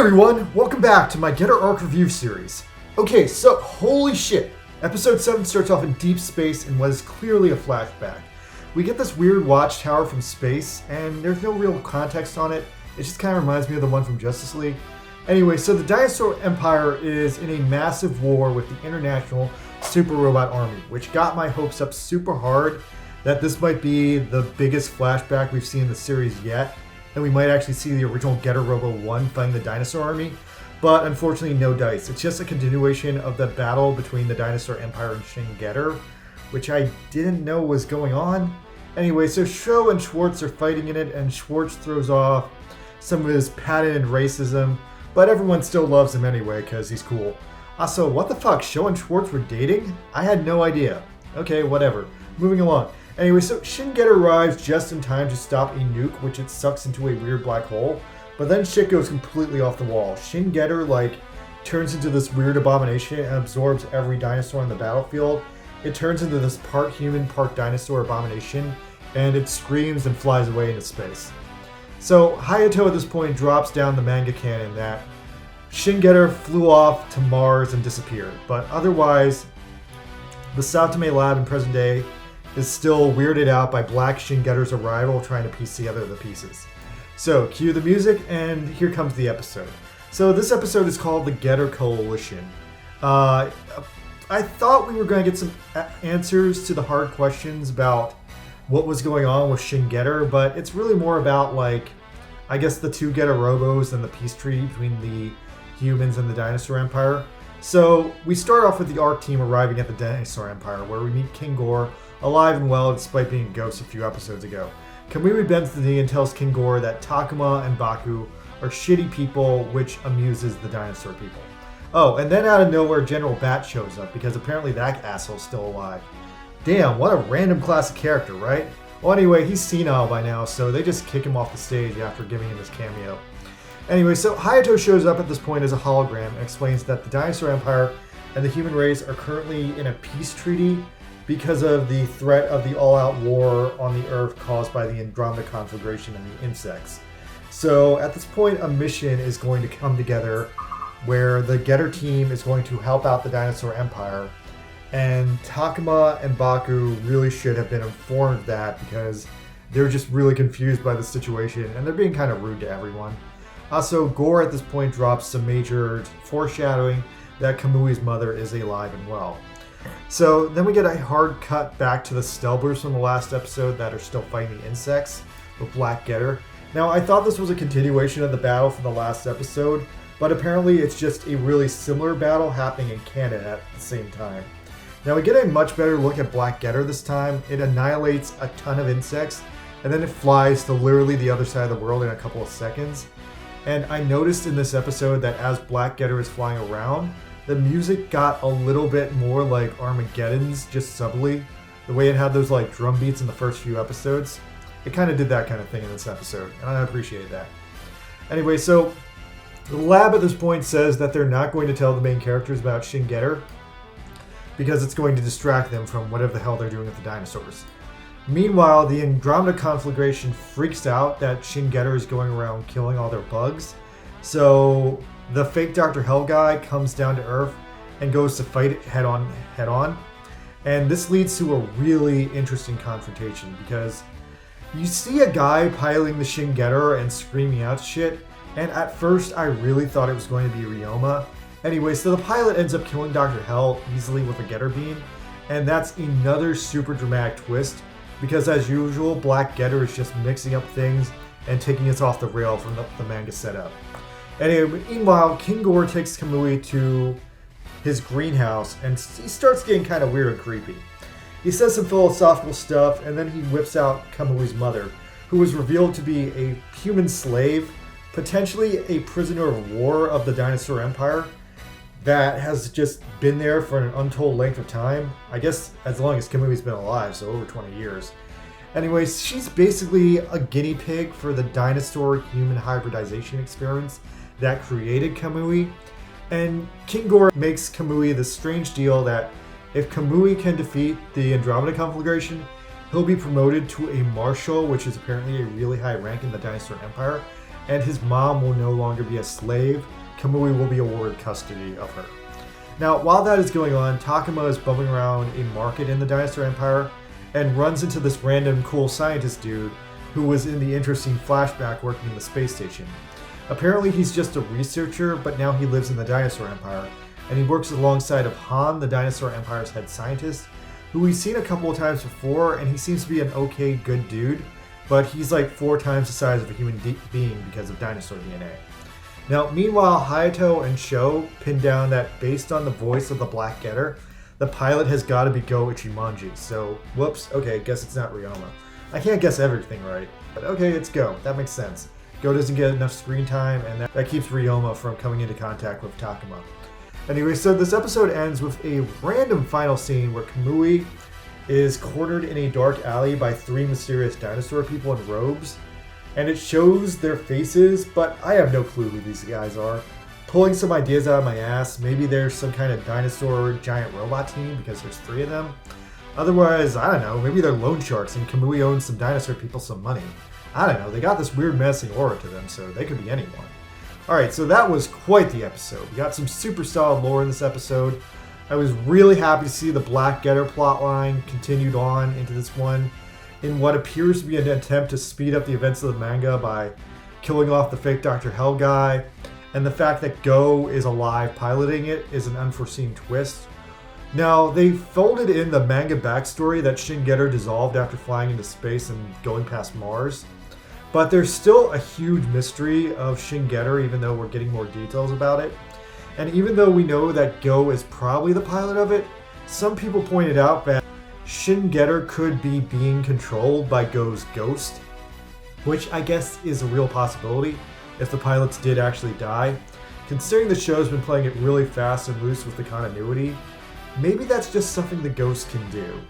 everyone, welcome back to my Getter Arc Review series. Okay, so holy shit. Episode 7 starts off in deep space in what is clearly a flashback. We get this weird watchtower from space, and there's no real context on it. It just kind of reminds me of the one from Justice League. Anyway, so the Dinosaur Empire is in a massive war with the International Super Robot Army, which got my hopes up super hard that this might be the biggest flashback we've seen in the series yet, and we might actually see the original Getter Robo 1 fighting the Dinosaur Army. But unfortunately, no dice. It's just a continuation of the battle between the Dinosaur Empire and Shin Getter, which I didn't know was going on. Anyway, so Sho and Schwartz are fighting in it, and Schwartz throws off some of his patented racism, but everyone still loves him anyway because he's cool. Also, what the fuck? Sho and Schwartz were dating? I had no idea. Okay, whatever. Moving along. Anyway, so Shin Getter arrives just in time to stop a nuke, which it sucks into a weird black hole. But then shit goes completely off the wall. Shin Getter, turns into this weird abomination and absorbs every dinosaur on the battlefield. It turns into this part human, part dinosaur abomination, and it screams and flies away into space. So Hayato at this point drops down the manga canon that Shin Getter flew off to Mars and disappeared. But otherwise, the Satome lab in present day is still weirded out by Black Shin Getter's arrival trying to piece together the pieces. So, cue the music, and here comes the episode. So this episode is called The Getter Coalition. I thought we were going to get some answers to the hard questions about what was going on with Shin Getter, but it's really more about, I guess the two Getter Robos and the peace treaty between the humans and the Dinosaur Empire. So, we start off with the ARC team arriving at the Dinosaur Empire, where we meet King Gore, alive and well despite being a ghost a few episodes ago. Kamui bends the knee and tells King Gore that Takuma and Baku are shitty people, which amuses the dinosaur people. Oh, and then out of nowhere, General Bat shows up, because apparently that asshole's still alive. Damn, what a random classic character, right? Well, anyway, he's senile by now, so they just kick him off the stage after giving him his cameo. Anyway, so Hayato shows up at this point as a hologram and explains that the Dinosaur Empire and the human race are currently in a peace treaty because of the threat of the all-out war on the Earth caused by the Andromeda conflagration and the insects. So at this point, a mission is going to come together where the Getter team is going to help out the Dinosaur Empire, and Takuma and Baku really should have been informed of that because they're just really confused by the situation and they're being kind of rude to everyone. Also, Gore at this point drops some major foreshadowing that Kamui's mother is alive and well. So then we get a hard cut back to the Stelbers from the last episode that are still fighting the insects with Black Getter. Now I thought this was a continuation of the battle from the last episode, but apparently it's just a really similar battle happening in Canada at the same time. Now we get a much better look at Black Getter this time. It annihilates a ton of insects and then it flies to literally the other side of the world in a couple of seconds. And I noticed in this episode that as Black Getter is flying around, the music got a little bit more like Armageddon's, just subtly. The way it had those drum beats in the first few episodes. It kind of did that kind of thing in this episode, and I appreciate that. Anyway, so the lab at this point says that they're not going to tell the main characters about Shin Getter because it's going to distract them from whatever the hell they're doing with the dinosaurs. Meanwhile, the Andromeda conflagration freaks out that Shin Getter is going around killing all their bugs. So the fake Dr. Hell guy comes down to Earth and goes to fight it head on. And this leads to a really interesting confrontation because you see a guy piloting the Shin Getter and screaming out shit, and at first I really thought it was going to be Ryoma. Anyway, so the pilot ends up killing Dr. Hell easily with a Getter beam, and that's another super dramatic twist because as usual, Black Getter is just mixing up things and taking us off the rail from the manga setup. Anyway, meanwhile, King Gore takes Kamui to his greenhouse and he starts getting kind of weird and creepy. He says some philosophical stuff and then he whips out Kamui's mother, who was revealed to be a human slave, potentially a prisoner of war of the Dinosaur Empire that has just been there for an untold length of time. I guess as long as Kamui's been alive, so over 20 years. Anyway, she's basically a guinea pig for the dinosaur-human hybridization experiments that created Kamui. And King Gore makes Kamui this strange deal that if Kamui can defeat the Andromeda conflagration, he'll be promoted to a marshal, which is apparently a really high rank in the Dinosaur Empire. and his mom will no longer be a slave. Kamui will be awarded custody of her. Now, while that is going on, Takuma is bumming around a market in the Dinosaur Empire and runs into this random cool scientist dude who was in the interesting flashback working in the space station. Apparently he's just a researcher, but now he lives in the Dinosaur Empire, and he works alongside of Han, the Dinosaur Empire's head scientist, who we've seen a couple of times before, and he seems to be an okay, good dude, but he's like 4 times the size of a human being because of dinosaur DNA. Now, meanwhile, Hayato and Sho pin down that based on the voice of the Black Getter, the pilot has got to be Go Ichimonji. So, whoops, okay, guess it's not Ryoma. I can't guess everything right, but okay, it's Go. That makes sense. Go doesn't get enough screen time, and that keeps Ryoma from coming into contact with Takuma. Anyway, so this episode ends with a random final scene where Kamui is cornered in a dark alley by 3 mysterious dinosaur people in robes, and it shows their faces, but I have no clue who these guys are. Pulling some ideas out of my ass, maybe there's some kind of dinosaur giant robot team because there's 3 of them. Otherwise, I don't know, maybe they're loan sharks and Kamui owns some dinosaur people some money. I don't know, they got this weird menacing aura to them, so they could be anyone. Alright, so that was quite the episode. We got some super solid lore in this episode. I was really happy to see the Black Getter plotline continued on into this one in what appears to be an attempt to speed up the events of the manga by killing off the fake Dr. Hell guy, and the fact that Go is alive piloting it is an unforeseen twist. Now, they folded in the manga backstory that Shin Getter dissolved after flying into space and going past Mars, but there's still a huge mystery of Shin Getter even though we're getting more details about it. And even though we know that Go is probably the pilot of it, some people pointed out that Shin Getter could be being controlled by Go's ghost, which I guess is a real possibility if the pilots did actually die. Considering the show's been playing it really fast and loose with the continuity, maybe that's just something the ghost can do.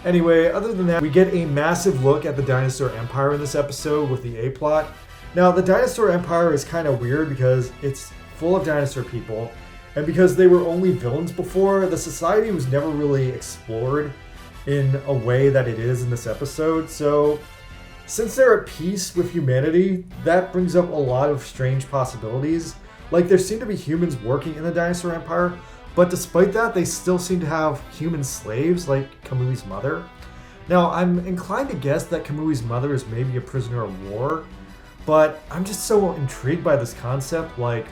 Anyway, other than that, we get a massive look at the Dinosaur Empire in this episode with the A-plot. Now, the Dinosaur Empire is kind of weird because it's full of dinosaur people, and because they were only villains before, the society was never really explored in a way that it is in this episode. So since they're at peace with humanity, that brings up a lot of strange possibilities. Like, there seem to be humans working in the Dinosaur Empire, but despite that, they still seem to have human slaves like Kamui's mother. Now, I'm inclined to guess that Kamui's mother is maybe a prisoner of war, but I'm just so intrigued by this concept. Like,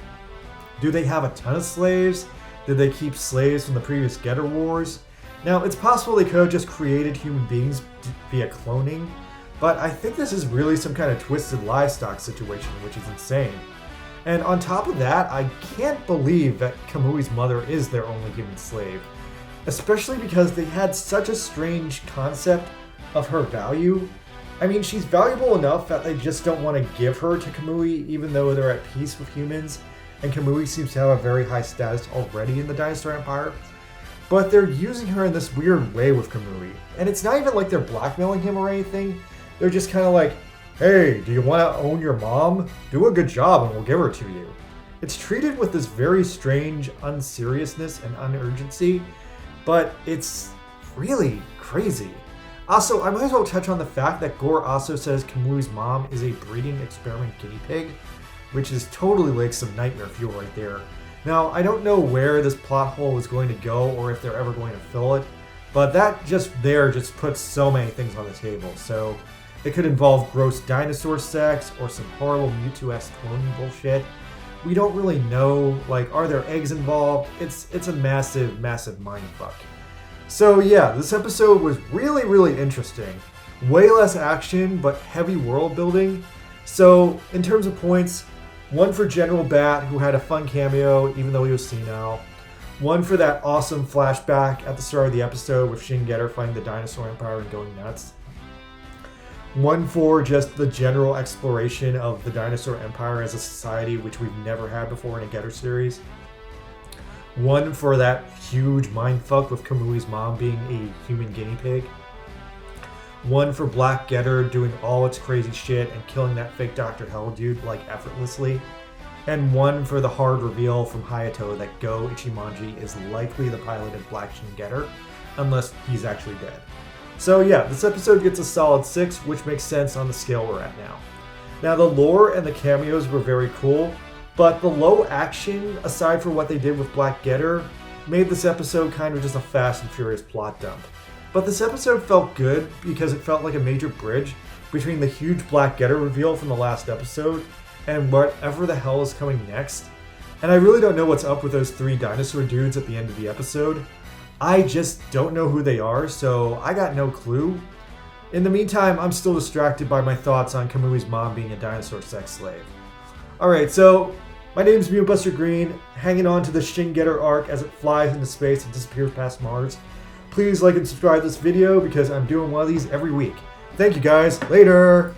do they have a ton of slaves? Did they keep slaves from the previous Getter Wars? Now, it's possible they could have just created human beings via cloning, but I think this is really some kind of twisted livestock situation, which is insane. And on top of that, I can't believe that Kamui's mother is their only human slave, especially because they had such a strange concept of her value. I mean, she's valuable enough that they just don't want to give her to Kamui, even though they're at peace with humans, and Kamui seems to have a very high status already in the Dinosaur Empire. But they're using her in this weird way with Kamui. And it's not even like they're blackmailing him or anything. They're just kind of like, hey, do you want to own your mom? Do a good job and we'll give her to you. It's treated with this very strange unseriousness and unurgency, but it's really crazy. Also, I might as well touch on the fact that Gore also says Kamui's mom is a breeding experiment guinea pig, which is totally like some nightmare fuel right there. Now, I don't know where this plot hole is going to go or if they're ever going to fill it, but that just puts so many things on the table. So it could involve gross dinosaur sex or some horrible Mewtwo-esque cloning bullshit. We don't really know, like, are there eggs involved? It's a massive, massive mindfuck. So yeah, this episode was really, really interesting. Way less action, but heavy world building. So in terms of points, 1 for General Bat, who had a fun cameo, even though he was senile. 1 for that awesome flashback at the start of the episode with Shin Getter fighting the Dinosaur Empire and going nuts. 1 for just the general exploration of the Dinosaur Empire as a society, which we've never had before in a Getter series. 1 for that huge mindfuck with Kamui's mom being a human guinea pig. 1 for Black Getter doing all its crazy shit and killing that fake Dr. Hell dude, like, effortlessly. And 1 for the hard reveal from Hayato that Go Ichimonji is likely the piloted Black Shin Getter, unless he's actually dead. So yeah, this episode gets a solid 6, which makes sense on the scale we're at now. Now, the lore and the cameos were very cool, but the low action, aside from what they did with Black Getter, made this episode kind of just a Fast and Furious plot dump. But this episode felt good because it felt like a major bridge between the huge Black Getter reveal from the last episode and whatever the hell is coming next. And I really don't know what's up with those 3 dinosaur dudes at the end of the episode. I just don't know who they are, so I got no clue. In the meantime, I'm still distracted by my thoughts on Kamui's mom being a dinosaur sex slave. Alright, so my name's Buster Green, hanging on to the Shin Getter arc as it flies into space and disappears past Mars. Please like and subscribe to this video because I'm doing one of these every week. Thank you guys, later!